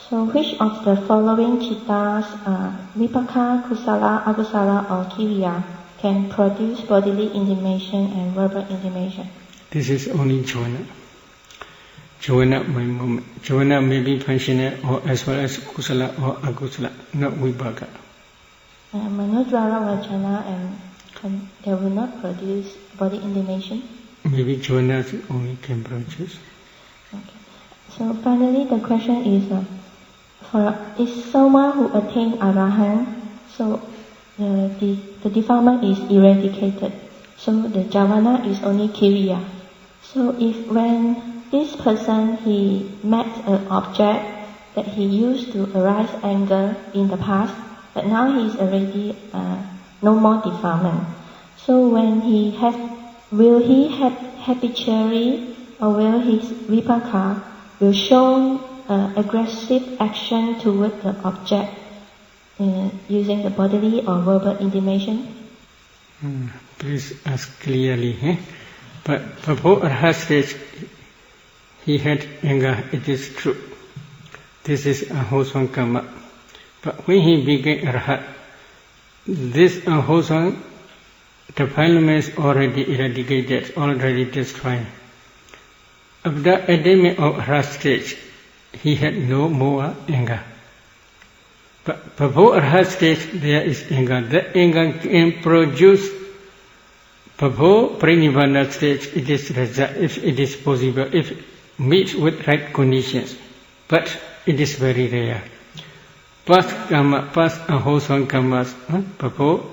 so which of the following chittas, vipaka, kusala, akusala, or kiriya, can produce bodily intimation and verbal intimation? This is only jhana. Jhana mind moment. Jhana may be functional or as well as kusala or akusala, not vipaka. Manodwara vajana and they will not produce body intimation? Maybe jhana only can produce. Okay. So finally the question is someone who attained arahant, so the defilement is eradicated. So the jhana is only kiriya. So if when this person he met an object that he used to arise anger in the past, but now he is already no more defilement. So when will he have habitually, or will his vipaka will show aggressive action toward the object using the bodily or verbal intimation? Please ask clearly. But before Arhat stage, he had anger, it is true. This is unwholesome karma. But when he became Arhat, this unwholesome defilements already eradicated, already destroyed. After attainment of Arhat stage, he had no more anger. But before Arhat stage, there is anger. That anger can produce before Pranivana stage, it is result, if it is possible, if meet with right conditions. But it is very rare. Past karma, past unwholesome karmas before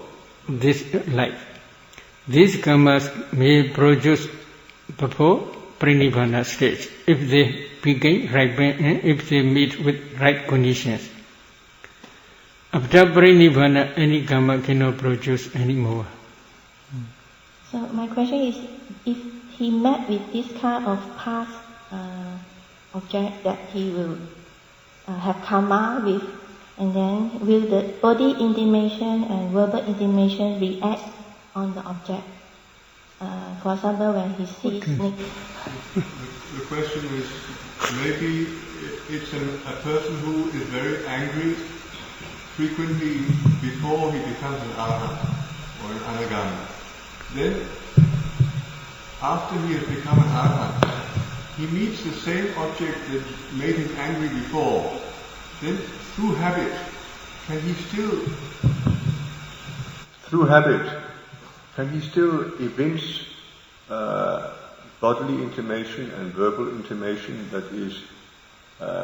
this life. These karmas may produce before Pranivana stage, if they begin ripen and if they meet with right conditions. After Pranivana, any karma cannot produce any more. So my question is, if he met with this kind of past object that he will have karma with, and then will the body intimation and verbal intimation react on the object? For example, when he sees snake. The question is, maybe it's a person who is very angry frequently before he becomes an arahant or an anagami. Then, after he has become an arahant, he meets the same object that made him angry before. Then, through habit, can he still evince bodily intimation and verbal intimation that is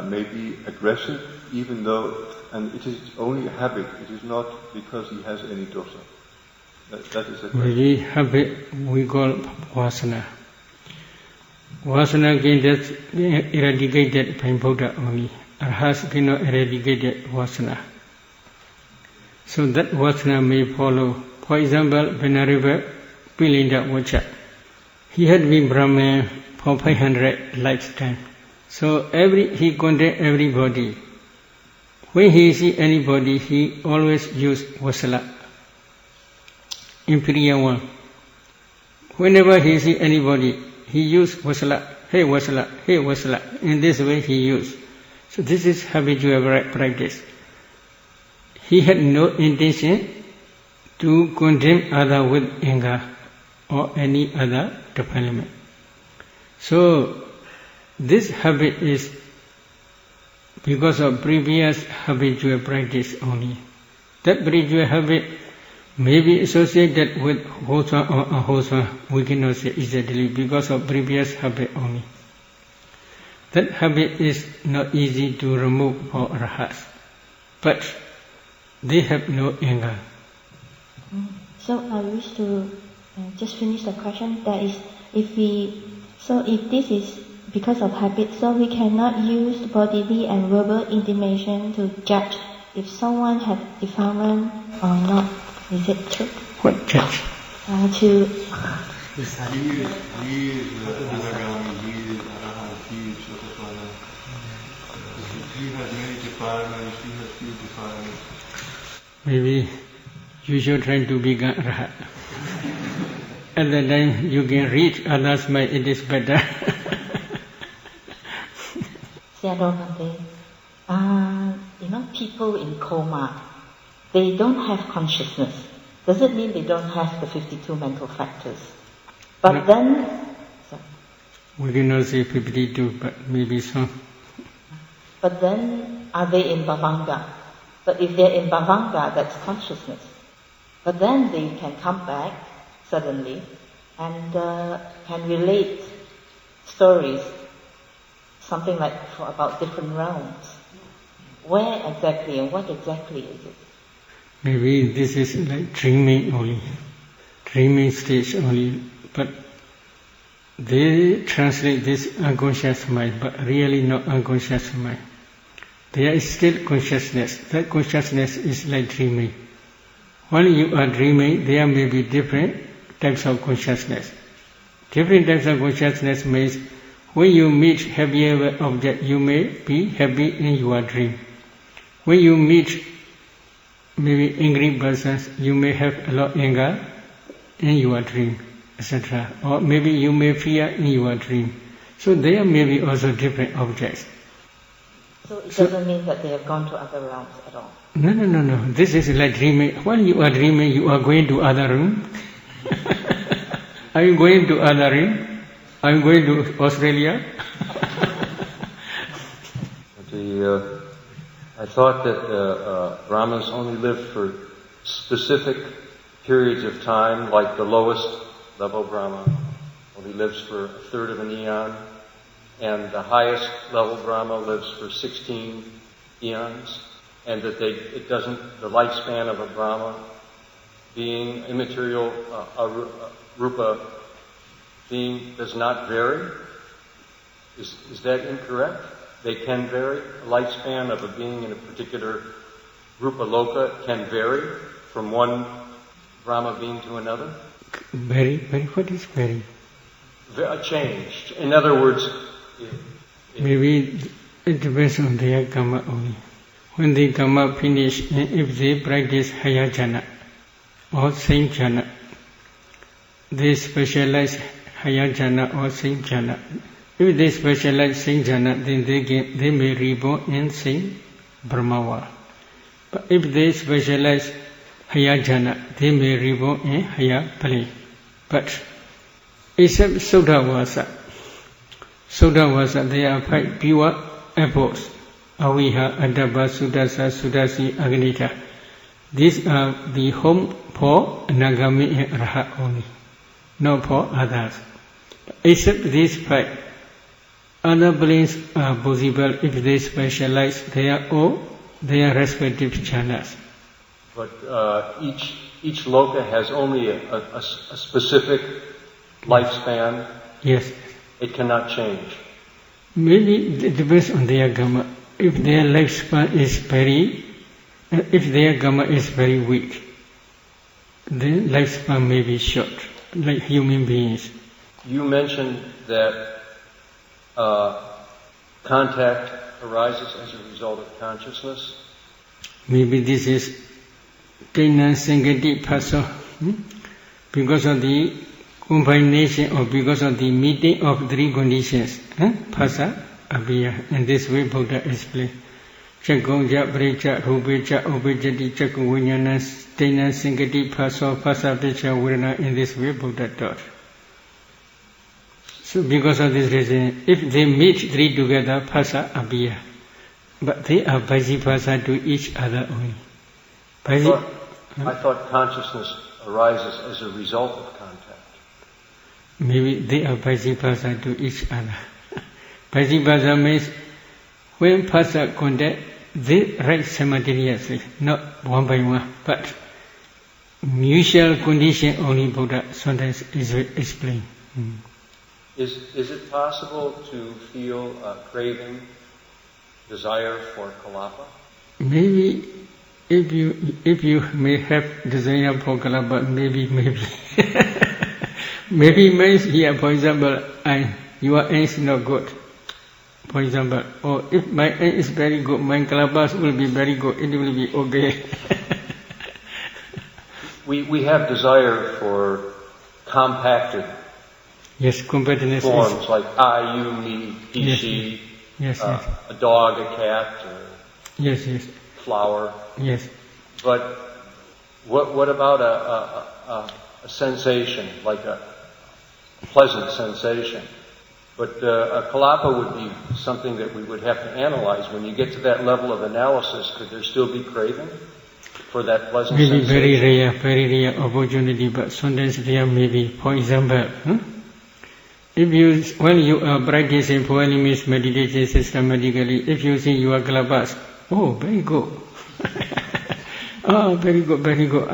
maybe aggressive, even though, and it is only a habit, it is not because he has any dosa. That is a question. Maybe habit we call vasana. Vasana can just eradicated by Buddha only. Arhats cannot eradicate vasana. So that vasana may follow. For example, Venerable Pilinda Vacha. He had been Brahman for 500 lifetime. So he contact everybody. When he see anybody, he always use vasala, imperial one. Whenever he see anybody, he use vasala, hey vasala, hey vasala. In this way he use. So this is habitual practice. He had no intention to condemn other with anger or any other defilement. So this habit is because of previous habitual practice only. That habitual habit may be associated with wholesome or unwholesome, we cannot say easily because of previous habit only. That habit is not easy to remove for arhats, but they have no anger. So I wish to just finish the question. That is, if this is because of habit, so we cannot use bodily and verbal intimation to judge if someone has defilement or not. Is it true? What judge? He is anagami, he is arahant, he is sotapanna. He has many defilements, he has few defilements. Maybe you should try to become arhat. At that time you can reach others' mind, it is better. Sayadaw, people in coma, they don't have consciousness. Does it mean they don't have the 52 mental factors? But no. Then... We cannot say 52, but maybe some. But then, are they in bhavanga? But if they're in bhavanga, that's consciousness. But then they can come back suddenly and can relate stories, something like about different realms. Where exactly and what exactly is it? Maybe this is like dreaming only, dreaming stage only, but they translate this unconscious mind, but really not unconscious mind. There is still consciousness. That consciousness is like dreaming. While you are dreaming, there may be different types of consciousness. Different types of consciousness means when you meet happier object, you may be happy in your dream. When you meet maybe angry persons, you may have a lot of anger in your dream, etc. Or maybe you may fear in your dream. So there may be also different objects. So it doesn't mean that they have gone to other realms at all? No. This is like dreaming. When you are dreaming, you are going to other room. Are you going to other room? Are you going to Australia? I thought that Brahmins only lived for specific periods of time, like the lowest level Brahma only lives for a third of an eon, and the highest level Brahma lives for 16 eons, and that the lifespan of a Brahma being immaterial, rupa being does not vary. Is that incorrect? They can vary. The lifespan of a being in a particular rupa loka can vary from one Brahma being to another? Vary? What is vary? Changed. In other words... Maybe it depends on their karma only. When the karma finish, if they practice higher jhana or same jhana, they specialize higher jhana or same jhana. If they specialize same jhana, then they may reborn in same Brahmawa. But if they specialize higher jhana, they may reborn in higher plane. But except Sodavasa, they are 5 pure apples. Aviha, Adabha, Sudasa, Sudasi, Agnita. These are the home for Nagami and Rahat only, not for others. Except these 5, other planes are possible if they specialize their respective jhanas. But each loka has only a specific lifespan. Yes. It cannot change. Maybe it depends on their gamma. If their lifespan is if their gamma is very weak, then lifespan may be short, like human beings. You mentioned that contact arises as a result of consciousness. Maybe this is Tainan Sangati Paso, because of the combination or because of the meeting of 3 conditions, Phasa, Abhiya. In this way Buddha explained. Chakongja, Brecha, Rubecha, Ubejati, Chakuvinyana, Tainan Sangati Paso, Phasa, Brecha, Virana. In this way Buddha taught. So because of this reason, if they meet 3 together, Phasa, Abhiya. But they are vice versa to each other only. I thought consciousness arises as a result of contact. Maybe they are vice versa to each other. Vice versa means when Phasa contact, they rise simultaneously, not one by one, but mutual condition only Buddha sometimes is explained. Is it possible to feel craving, desire for kalapa? Maybe if you may have desire for kalapa, maybe. Maybe means here, for example, your aim is not good. For example, or if my aim is very good, my kalapas will be very good, it will be okay. we have desire for compacted compactness forms like I, you, me, he, she, a dog, a cat, flower. Yes. But what about a sensation, like a pleasant sensation? But a kalapa would be something that we would have to analyze. When you get to that level of analysis, could there still be craving for that pleasant maybe sensation? very rare opportunity, but sometimes there may be. For example, when you are practicing for enemies meditation systematically, if you see your kalapas, very good. Very good, very good.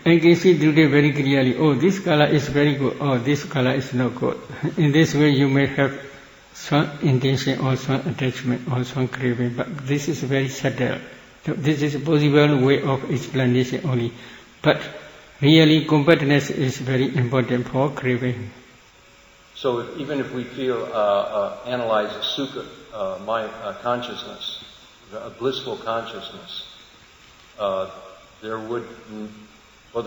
I can see today very clearly, this color is very good, this color is not good. In this way you may have some intention or some attachment or some craving, but this is very subtle. So this is a possible way of explanation only. But really compactness is very important for craving. So even if we feel, analyze a sukha, consciousness, a blissful consciousness, there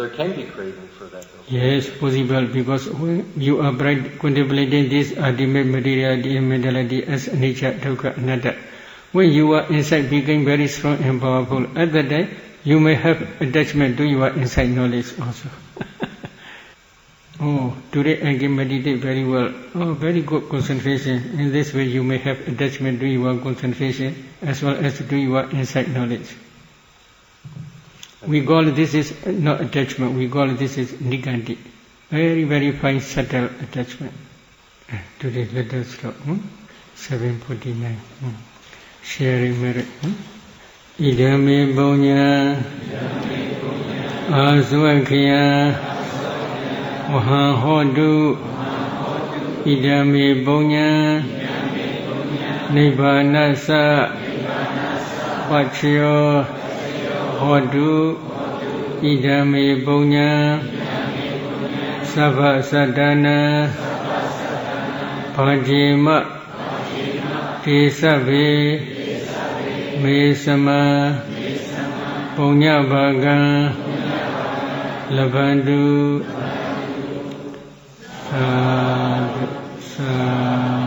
can be craving for that. Yes, possible, because when you are contemplating this ultimate materiality as nature, dukkha, anatta, when you are inside became very strong and powerful, at that time you may have attachment to your inside knowledge also. Today I can meditate very well. Very good concentration. In this way you may have attachment to your concentration as well as to your inside knowledge. We call this is not attachment, we call this is niganti. Very, very fine, subtle attachment. Today let us stop. 749. Sharing merit. Idame Bonya Azwakya Waha Hodu Idame Bonya Nibbanasa Pachyo Hodu Idame Bonya Sabha Sadana Pajima Tesabe Mesama Bonya Bhaga Labandu sadhu, sadhu.